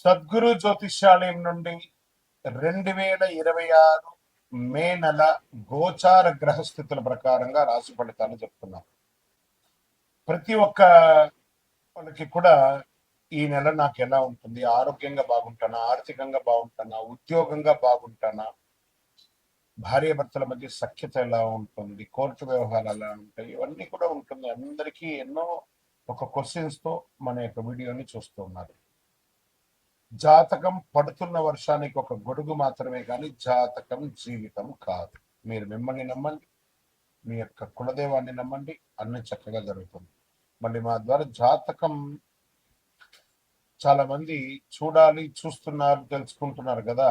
సద్గురు జ్యోతిష్యాలయం నుండి 2026 మే నెల గోచార గ్రహస్థితుల ప్రకారంగా రాశి ఫలితాలు చెప్తున్నాం. ప్రతి ఒక్క వాళ్ళకి కూడా ఈ నెల నాకు ఎలా ఉంటుంది, ఆరోగ్యంగా బాగుంటానా, ఆర్థికంగా బాగుంటానా, ఉద్యోగంగా బాగుంటానా, భార్యాభర్తల మధ్య సఖ్యత ఎలా ఉంటుంది, కోర్టు వ్యవహారాలు ఎలా ఉంటాయి, ఇవన్నీ కూడా ఉంటుంది. అందరికీ ఎన్నో ఒక క్వశ్చన్స్ తో మన యొక్క వీడియోని చూస్తూ ఉన్నారు. జాతకం పడుతున్న వర్షానికి ఒక గొడుగు మాత్రమే కానీ జాతకం జీవితం కాదు. మీరు మిమ్మల్ని నమ్మండి, మీ యొక్క కులదేవాన్ని నమ్మండి, అన్ని చక్కగా జరుగుతుంది. మళ్ళీ మా ద్వారా జాతకం చాలా మంది చూడాలి, చూస్తున్నారు, తెలుసుకుంటున్నారు కదా.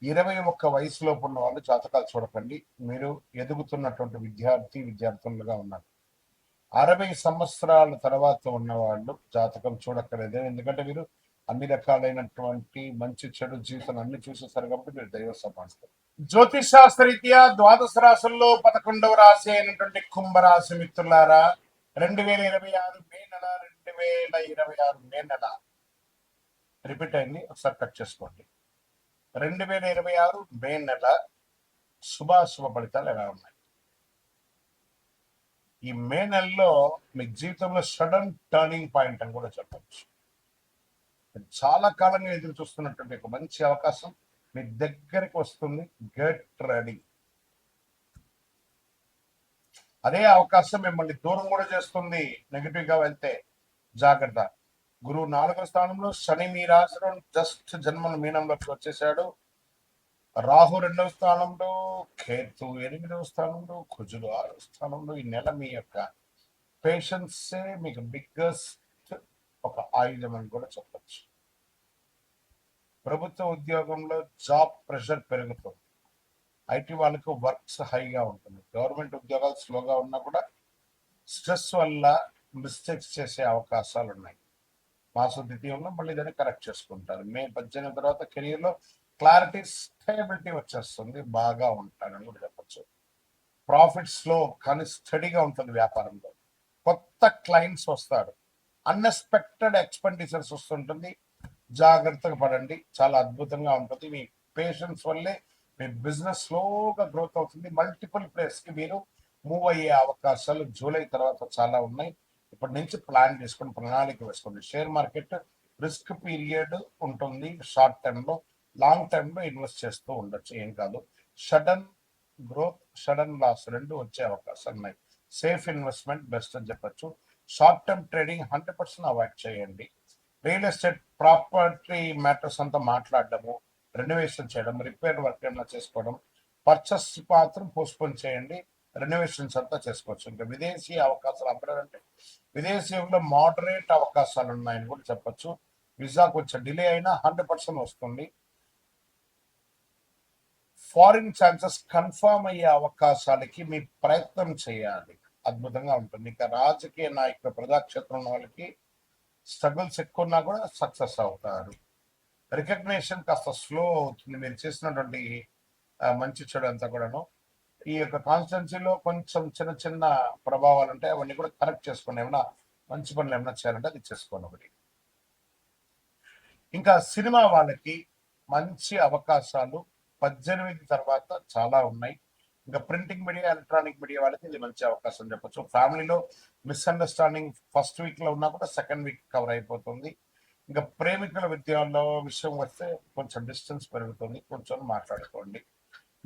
21 వయసులోపు ఉన్న వాళ్ళు జాతకాలు చూడకండి. మీరు ఎదుగుతున్నటువంటి విద్యార్థులుగా ఉన్నారు. 60 సంవత్సరాల తర్వాత ఉన్న వాళ్ళు జాతకం చూడక్కర్లేదు. ఎందుకంటే మీరు అన్ని రకాలైనటువంటి మంచి చెడు జీవితం అన్ని చూసేసారు కాబట్టి మీరు దైవ సమాస్తారు. జ్యోతిష్ శాస్త్రరీత్యా ద్వాదశ రాశుల్లో 11వ రాశి అయినటువంటి కుంభరాశి మిత్రులారా, 2026 మే నెల 2026 మే నెల రిపీట్ అయింది, ఒకసారి కట్ చేసుకోండి. 2026 మే నెల శుభాశుభ ఫలితాలు ఎలా ఉన్నాయి? ఈ మే నెలలో మీ జీవితంలో సడన్ టర్నింగ్ పాయింట్ అని కూడా చెప్పచ్చు. చాలా కాలంగా ఎదురు చూస్తున్నటువంటి ఒక మంచి అవకాశం మీ దగ్గరికి వస్తుంది. Get ready. అదే అవకాశం మిమ్మల్ని దూరం కూడా చేస్తుంది. నెగిటివ్ గా వెళ్తే జాగ్రత్త. గురువు 4వ స్థానంలో, శని మీ రాశిలో జస్ట్ జన్మల మీనంలోకి వచ్చేసాడు. రాహు 2వ స్థానంలో, కేతు 8వ స్థానంలో, కుజుడు 6వ స్థానంలో. ఈ నెల మీ యొక్క పేషెన్సే మీకు బిగ్గెస్ట్ ఒక ఆయుధం అని కూడా చెప్పచ్చు. ప్రభుత్వ ఉద్యోగంలో జాబ్ ప్రెషర్ పెరుగుతుంది. ఐటీ వాళ్ళకు వర్క్స్ హైగా ఉంటుంది. గవర్నమెంట్ ఉద్యోగాలు స్లోగా ఉన్నా కూడా స్ట్రెస్ వల్ల మిస్టేక్స్ చేసే అవకాశాలు ఉన్నాయి. మాస ద్వితీయంలో మళ్ళీ దాన్ని కరెక్ట్ చేసుకుంటారు. మే 18 తర్వాత కెరీర్లో క్లారిటీ, స్టేబిలిటీ వచ్చేస్తుంది. బాగా ఉంటారని కూడా చెప్పచ్చు. ప్రాఫిట్ స్లో కానీ స్టడీగా ఉంటుంది. వ్యాపారంలో కొత్త క్లయింట్స్ వస్తారు. అన్ఎక్స్పెక్టెడ్ ఎక్స్పెండిచర్స్ వస్తుంటుంది. జాగ్రత్తగా పడండి. చాలా అద్భుతంగా ఉంటుంది. మీ పేషెన్స్ వల్లే మీ బిజినెస్ స్లోగా గ్రోత్ అవుతుంది. మల్టిపుల్ ప్లేస్ కి మీరు మూవ్ అయ్యే అవకాశాలు జూలై తర్వాత చాలా ఉన్నాయి. ఇప్పటి నుంచి ప్లాన్ చేసుకుని ప్రణాళిక వేసుకోండి. షేర్ మార్కెట్ రిస్క్ పీరియడ్ ఉంటుంది. షార్ట్ టర్మ్ లో, లాంగ్ టర్మ్ లో ఇన్వెస్ట్ చేస్తూ ఉండొచ్చు, ఏం కాదు. సడన్ గ్రోత్, సడన్ లాస్ రెండు వచ్చే అవకాశాలు ఉన్నాయి. సేఫ్ ఇన్వెస్ట్మెంట్ బెస్ట్ అని చెప్పచ్చు. షార్ట్ టర్మ్ ట్రేడింగ్ 100% అవాయిడ్ చేయండి. రియల్ ఎస్టేట్ ప్రాపర్టీ మ్యాటర్స్ అంతా మాట్లాడడము, రెనోవేషన్ చేయడం, రిపేర్ వర్క్ ఏమైనా చేసుకోవడం, పర్చేస్ మాత్రం పోస్ట్పోన్ చేయండి. రెనోవేషన్స్ అంతా చేసుకోవచ్చు. ఇంకా విదేశీ అవకాశాలు అవ్వాలంటే విదేశీయంలో మోడరేట్ అవకాశాలు ఉన్నాయని కూడా చెప్పచ్చు. వీసా కొంచెం డిలే అయినా 100% వస్తుంది. ఫారిన్ ఛాన్సెస్ కన్ఫర్మ్ అయ్యే అవకాశాలకి మీ ప్రయత్నం చేయాలి. అద్భుతంగా ఉంటుంది. ఇంకా రాజకీయ నాయకులు, ప్రజాక్షేత్రం వాళ్ళకి స్ట్రగుల్స్ ఎక్కువ ఉన్నా కూడా సక్సెస్ అవుతారు. రికగ్నేషన్ కాస్త స్లో అవుతుంది. మీరు చేసినటువంటి మంచి చెడు అంతా కూడాను. ఈ యొక్క కాన్స్టిట్యున్సీలో కొంచెం చిన్న చిన్న ప్రభావాలు ఉంటాయి. అవన్నీ కూడా కరెక్ట్ చేసుకోండి. ఏమైనా మంచి పనులు ఏమైనా చేయాలంటే అది చేసుకోండి. ఒకటి ఇంకా సినిమా వాళ్ళకి మంచి అవకాశాలు 18 తర్వాత చాలా ఉన్నాయి. ఇంకా ప్రింటింగ్ మీడియా, ఎలక్ట్రానిక్ మీడియా వాళ్ళకి ఇది మంచి అవకాశం చెప్పచ్చు. ఫ్యామిలీలో మిస్అండర్స్టాండింగ్ ఫస్ట్ వీక్ లో ఉన్నా కూడా సెకండ్ వీక్ కవర్ అయిపోతుంది. ఇంకా ప్రేమికుల విషయం వస్తే కొంచెం డిస్టెన్స్ పెరుగుతుంది. కొంచెం మాట్లాడుకోండి.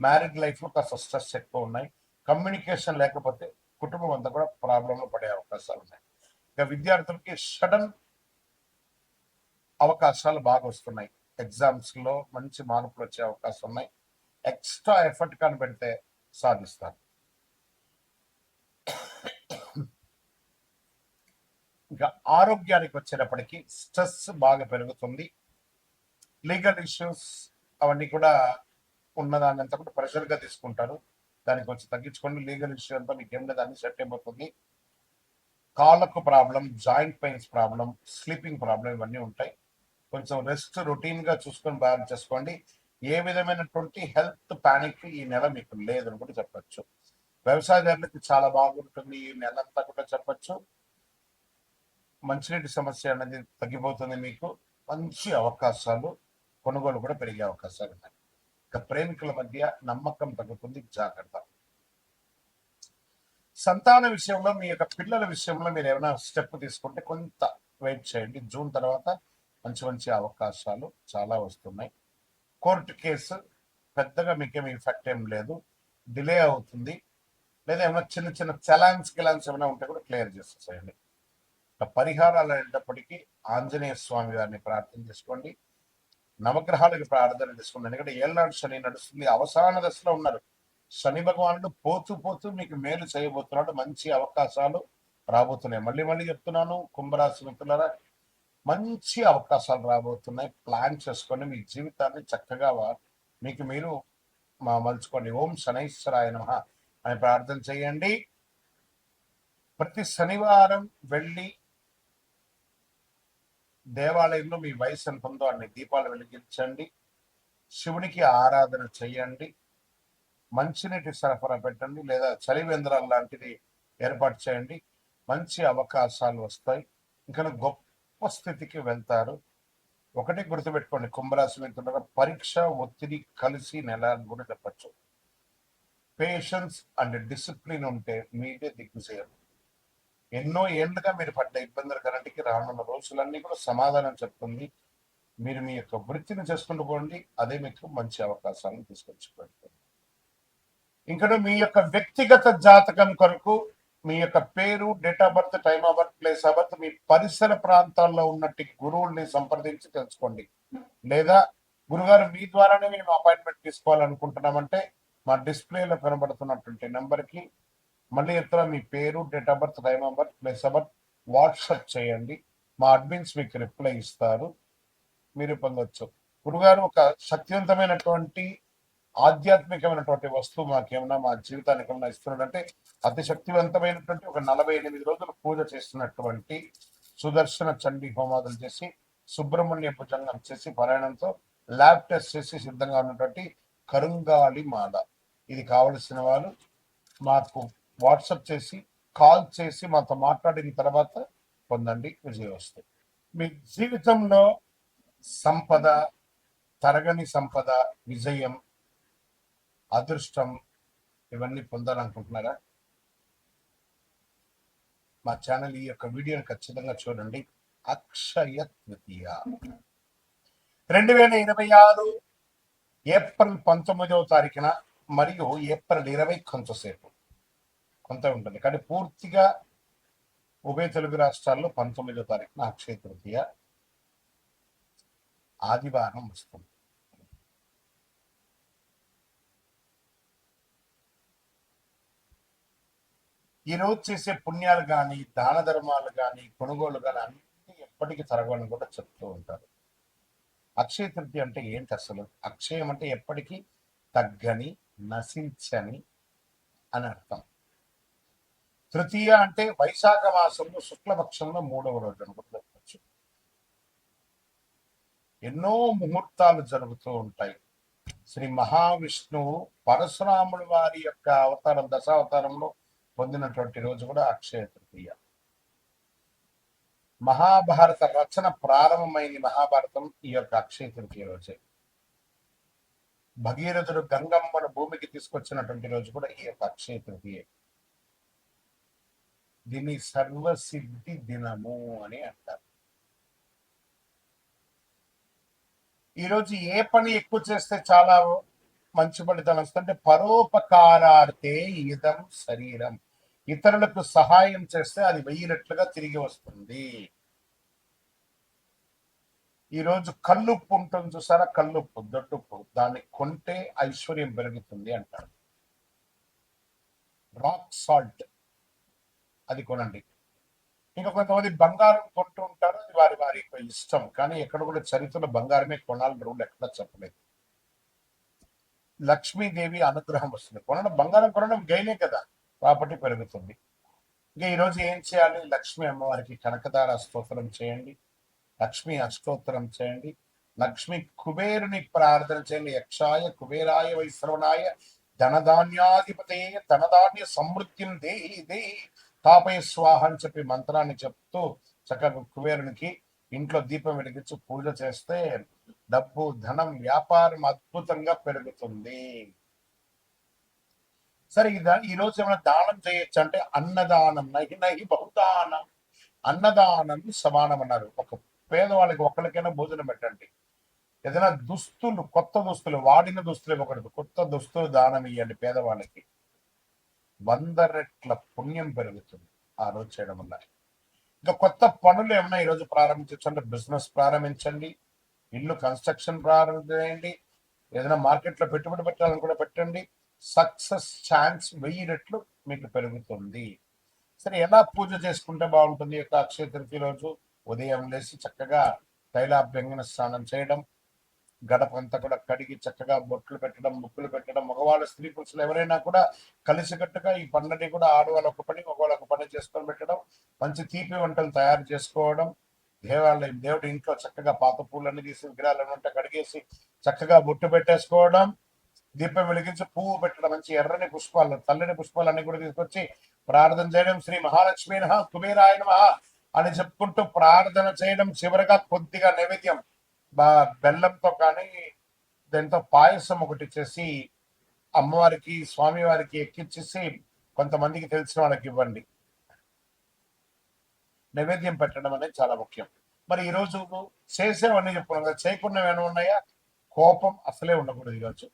మ్యారీడ్ లైఫ్ లో కాస్త స్ట్రెస్ ఎక్కువ ఉన్నాయి. కమ్యూనికేషన్ లేకపోతే కుటుంబం అంతా కూడా ప్రాబ్లంలో పడే అవకాశాలు ఉన్నాయి. ఇంకా విద్యార్థులకి సడన్ అవకాశాలు బాగా వస్తున్నాయి. ఎగ్జామ్స్ లో మంచి మార్పులు వచ్చే అవకాశం ఉన్నాయి. ఎక్స్ట్రా ఎఫర్ట్ కానీ పెడితే సాధిస్తారు. ఇంకా ఆరోగ్యానికి వచ్చేటప్పటికి స్ట్రెస్ బాగా పెరుగుతుంది. లీగల్ ఇష్యూస్ అవన్నీ కూడా ఉన్నదాన్ని అంతా కూడా ప్రెషర్ గా తీసుకుంటారు. దాన్ని కొంచెం తగ్గించుకోండి. లీగల్ ఇష్యూ అంతా మీకు ఏం దాన్ని సెట్ అయిపోతుంది. కాళ్ళకు problem, joint pains problem, sleeping problem ఇవన్నీ ఉంటాయి. కొంచెం రెస్ట్ రొటీన్ గా చూసుకొని బ్యాలెన్స్ చేసుకోండి. ఏ విధమైనటువంటి హెల్త్ పానిక్ ఈ నెల మీకు లేదని కూడా చెప్పచ్చు. వ్యవసాయదారులకు చాలా బాగుంటుంది ఈ నెల అంతా కూడా చెప్పచ్చు. మంచినీటి సమస్య అనేది తగ్గిపోతుంది మీకు. మంచి అవకాశాలు, కొనుగోలు కూడా పెరిగే అవకాశాలు ఉన్నాయి. ఇక ప్రేమికుల మధ్య నమ్మకం తగ్గుతుంది, జాగ్రత్త. సంతాన విషయంలో మీ యొక్క పిల్లల విషయంలో మీరు ఏమైనా స్టెప్ తీసుకుంటే కొంత వెయిట్ చేయండి. జూన్ తర్వాత మంచి మంచి అవకాశాలు చాలా వస్తున్నాయి. కోర్టు కేసు పెద్దగా మీకేమి ఎఫెక్ట్ ఏం లేదు, డిలే అవుతుంది. లేదా ఏమైనా చిన్న చిన్న చలాన్స్ ఏమైనా ఉంటే కూడా క్లియర్ చేసేసేయండి. పరిహారాలు అనేటప్పటికీ ఆంజనేయ స్వామి గారిని ప్రార్థన చేసుకోండి, నవగ్రహాలకు ప్రార్థన చేసుకోండి. ఎందుకంటే ఏళ్ళనాడు శని నడుస్తుంది, అవసాన దశలో ఉన్నారు. శని భగవానుడు పోతూ పోతూ మీకు మేలు చేయబోతున్నాడు. మంచి అవకాశాలు రాబోతున్నాయి. మళ్ళీ మళ్ళీ చెప్తున్నాను, కుంభరాశి మిత్రులారా, మంచి అవకాశాలు రాబోతున్నాయి. ప్లాన్ చేసుకొని మీ జీవితాన్ని చక్కగా మీకు మీరు మలుచుకోండి. ఓం శనైశ్వరాయ నమః అని ప్రార్థన చేయండి. ప్రతి శనివారం వెళ్ళి దేవాలయంలో మీ వయసు ఎంత ఉందో అన్ని దీపాలు వెలిగించండి, శివునికి ఆరాధన చేయండి, మంచినీటి సరఫరా పెట్టండి, లేదా చలివేంద్రాలు లాంటిది ఏర్పాటు చేయండి. మంచి అవకాశాలు వస్తాయి. ఇంకా గొప్ప స్థితికి వెళ్తారు. ఒకటి గుర్తుపెట్టుకోండి, కుంభరాశి మీద పరీక్ష ఒత్తిడి కలిసి నెల అని కూడా చెప్పచ్చు. పేషెన్స్ అండ్ డిసిప్లిన్ ఉంటే మీదే దిగ్విజయం. ఎన్నో ఏళ్లుగా మీరు పడ్డ ఇబ్బందుల కన్నిటికీ రానున్న రోజులన్నీ కూడా సమాధానం చెప్తుంది. మీరు మీ యొక్క వృత్తిని చేసుకుంటూ పోండి, అదే మీకు మంచి అవకాశాలను తీసుకొచ్చి పెడుతుంది. ఇంకా మీ యొక్క వ్యక్తిగత జాతకం కొరకు మీ యొక్క పేరు, date of birth, time of birth, place of birth, మీ పరిసర ప్రాంతాల్లో ఉన్నట్టు గురువుల్ని సంప్రదించి తెలుసుకోండి. లేదా గురుగారు మీ ద్వారానే మేము అపాయింట్మెంట్ తీసుకోవాలనుకుంటున్నామంటే మా డిస్ప్లేలో కనబడుతున్నటువంటి నెంబర్కి మళ్ళీ ఎత్తున మీ పేరు, date of birth, time of birth, place of birth WhatsApp చేయండి. మా అడ్మిన్స్ మీకు రిప్లై ఇస్తారు, మీరు పొందొచ్చు. గురుగారు, ఒక శక్తివంతమైనటువంటి ఆధ్యాత్మికమైనటువంటి వస్తువు మాకేమన్నా మా జీవితానికి ఏమన్నా ఇస్తున్నాడంటే అతి శక్తివంతమైనటువంటి ఒక 48 రోజులు పూజ చేస్తున్నటువంటి సుదర్శన చండీ హోమాదులు చేసి, సుబ్రహ్మణ్య భుజంగం చేసి, పారాయణంతో ల్యాబ్ టెస్ట్ చేసి సిద్ధంగా ఉన్నటువంటి కరుంగాలి మాల. ఇది కావలసిన వాళ్ళు మాకు వాట్సాప్ చేసి, కాల్ చేసి మాతో మాట్లాడిన తర్వాత పొందండి, విజయవస్తు. మీ జీవితంలో సంపద, తరగని సంపద, విజయం, అదృష్టం ఇవన్నీ పొందాలనుకుంటున్నారా? మా ఛానల్ ఈ యొక్క వీడియోని ఖచ్చితంగా చూడండి. అక్షయ తృతీయ 2026 ఏప్రిల్ 19వ తారీఖున మరియు ఏప్రిల్ 20 కొంతసేపు కొంత ఉంటుంది, కానీ పూర్తిగా ఉభయ తెలుగు రాష్ట్రాల్లో 19వ తారీఖున అక్షయ తృతీయ ఆదివారం వస్తుంది. ఈ రోజు చేసే పుణ్యాలు కానీ, దాన ధర్మాలు కానీ, కొనుగోలు కానీ అన్ని ఎప్పటికీ తరగని కూడా చెప్తూ ఉంటారు. అక్షయ తృతీయ అంటే ఏంటి అసలు? అక్షయం అంటే ఎప్పటికీ తగ్గని, నశించని అని అర్థం. తృతీయ అంటే వైశాఖ మాసంలో శుక్లపక్షంలో 3వ రోజు అని కూడా చెప్పచ్చు. ఎన్నో ముహూర్తాలు జరుగుతూ ఉంటాయి. శ్రీ మహావిష్ణువు పరశురాముడు వారి యొక్క అవతారం, దశావతారంలో పొందినటువంటి రోజు కూడా అక్షయ తృతీయ. మహాభారత రచన ప్రారంభమైంది, మహాభారతం ఈ యొక్క అక్షయ తృతీయ రోజే. భగీరథుడు గంగమ్మను భూమికి తీసుకొచ్చినటువంటి రోజు కూడా ఈ యొక్క అక్షయ తృతీయ. దీన్ని సర్వసిద్ధి దినము అని అంటారు. ఈరోజు ఏ పని ఎక్కువ చేస్తే చాలా మంచి ఫలితాలు వస్తుంటే, పరోపకారార్థే ఇదం శరీరం, ఇతరులకు సహాయం చేస్తే అది 1000 రెట్లుగా తిరిగి వస్తుంది. ఈరోజు కల్లుప్పు ఉంటుంది చూసారా, కల్లుప్పు, దొడ్డుప్పు, దాన్ని కొంటే ఐశ్వర్యం పెరుగుతుంది అంటారు. రాక్ సాల్ట్ అది కొనండి. ఇంకా కొంతమంది బంగారం కొంటూ ఉంటారు, అది వారి వారి ఇష్టం, కానీ ఎక్కడ కూడా చరిత్రలో బంగారమే కొనాలని రూల్ ఎక్కడ చెప్పలేదు. లక్ష్మీదేవి అనుగ్రహం వస్తుంది. బంగారం కొనడం గైనే కదా, ప్రాపర్టీ పెరుగుతుంది. ఇంకా ఈరోజు ఏం చేయాలి? లక్ష్మీ అమ్మవారికి కనకదార స్తోత్రం చేయండి, లక్ష్మీ అష్టోత్తరం చేయండి, లక్ష్మీ కుబేరుని ప్రార్థన చేయండి. యక్షాయ కుబేరాయ వైశ్రవణాయ ధనధాన్యాధిపతే ధనధాన్య సమృద్ధిం దేహి దేహి తాపయ స్వాహ అని చెప్పి మంత్రాన్ని చెప్తూ చక్కగా కుబేరునికి ఇంట్లో దీపం వెలిగించి పూజ చేస్తే డబ్బు, ధనం, వ్యాపారం అద్భుతంగా పెరుగుతుంది. సరే ఈ రోజు ఏమైనా దానం చేయొచ్చు అంటే అన్నదానం నహి నహి బహుదానం, అన్నదానం సమానం అన్నారు. ఒక పేదవాళ్ళకి ఒక్కరికైనా భోజనం పెట్టండి. ఏదైనా దుస్తులు, కొత్త దుస్తులు, వాడిన దుస్తులు ఇవ్వకూడదు, కొత్త దుస్తులు దానం ఇవ్వండి పేదవాళ్ళకి. 100 రెట్ల పుణ్యం పెరుగుతుంది ఆ రోజు చేయడం వల్ల. ఇంకా కొత్త పనులు ఏమైనా ఈరోజు ప్రారంభించవచ్చు అంటే బిజినెస్ ప్రారంభించండి, ఇల్లు కన్స్ట్రక్షన్ ప్రారంభించండి, ఏదైనా మార్కెట్లో పెట్టుబడి పెట్టాలని కూడా పెట్టండి. సక్సెస్ ఛాన్స్ 1000 రెట్లు మీకు పెరుగుతుంది. సరే, ఎలా పూజ చేసుకుంటే బాగుంటుంది యొక్క అక్షయ తృతీయ రోజు? ఉదయం లేచి చక్కగా తైలాభ్యంగన స్నానం చేయడం, గడపంతా కూడా కడిగి చక్కగా బొట్లు పెట్టడం, ముక్కులు పెట్టడం. మగవాళ్ళు, స్త్రీ పురుషులు ఎవరైనా కూడా కలిసికట్టుగా ఈ పనులని కూడా ఆడవాళ్ళు ఒక పని, మగవాళ్ళు ఒక పని చేసుకొని పెట్టడం, మంచి తీపి వంటలు తయారు చేసుకోవడం, దేవాలయం దేవుడి ఇంట్లో చక్కగా పాత పూలన్నీ తీసి విగ్రహాలను ఉంటే కడిగేసి చక్కగా బొట్టు పెట్టేసుకోవడం, దీపం వెలిగించి పువ్వు పెట్టడం, మంచి ఎర్రని పుష్పాలు, తెల్లని పుష్పాలన్నీ కూడా తీసుకొచ్చి ప్రార్థన చేయడం, శ్రీ మహాలక్ష్మి నమః, కుబేరాయ నమః అని చెప్పుకుంటూ ప్రార్థన చేయడం. చివరిగా కొద్దిగా నైవేద్యం బెల్లంతో కానీ దాంతో పాయసం ఒకటి చేసి అమ్మవారికి, స్వామివారికి ఎక్కించేసి కొంతమందికి తెలిసిన వాళ్ళకి ఇవ్వండి. నైవేద్యం పెట్టడం అనేది చాలా ముఖ్యం. మరి ఈరోజు చేసేవన్నీ చెప్పుకున్నాం కదా, చేయకున్నవి ఏమైనా ఉన్నాయా? కోపం అసలే ఉండకూడదు ఈరోజు.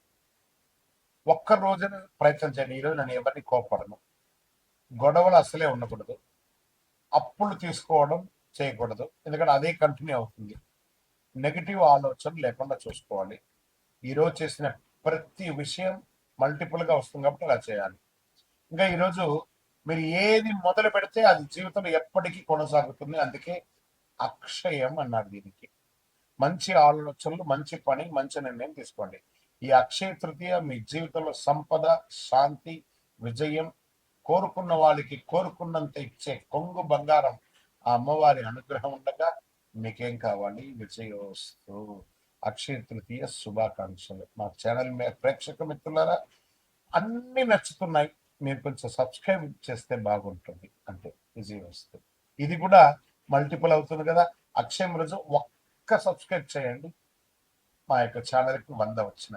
ఒక్క రోజున ప్రయత్నం చేయండి. ఈరోజు నేను ఎవరిని కోపడను, గొడవలు అసలే ఉండకూడదు, అప్పులు తీసుకోవడం చేయకూడదు, ఎందుకంటే అదే కంటిన్యూ అవుతుంది. నెగిటివ్ ఆలోచన లేకుండా చూసుకోవాలి. ఈరోజు చేసిన ప్రతి విషయం మల్టిపుల్గా వస్తుంది కాబట్టి అలా చేయాలి. ఇంకా ఈరోజు మీరు ఏది మొదలు పెడితే అది జీవితంలో ఎప్పటికీ కొనసాగుతుంది. అందుకే అక్షయం అన్నారు దీనికి. మంచి ఆలోచనలు, మంచి పని, మంచి నిర్ణయం తీసుకోండి. ఈ అక్షయ తృతీయ మీ జీవితంలో సంపద, శాంతి, విజయం, కోరుకున్న వాళ్ళకి కోరుకున్నంత ఇచ్చే కొంగు బంగారం ఆ అమ్మవారి అనుగ్రహం ఉండగా మీకేం కావాలి? విజయోస్తు. అక్షయ తృతీయ శుభాకాంక్షలు. మా ఛానల్ ప్రేక్షక మిత్రులారా, అన్ని నచ్చుతున్నాయి, మీరు కొంచెం సబ్స్క్రైబ్ చేస్తే బాగుంటుంది. అంటే విజయోస్తు. ఇది కూడా మల్టిపుల్ అవుతుంది కదా. అక్షయం రోజు ఒక్క సబ్స్క్రైబ్ చేయండి, మా యొక్క ఛానల్కి 100 వచ్చినాయి.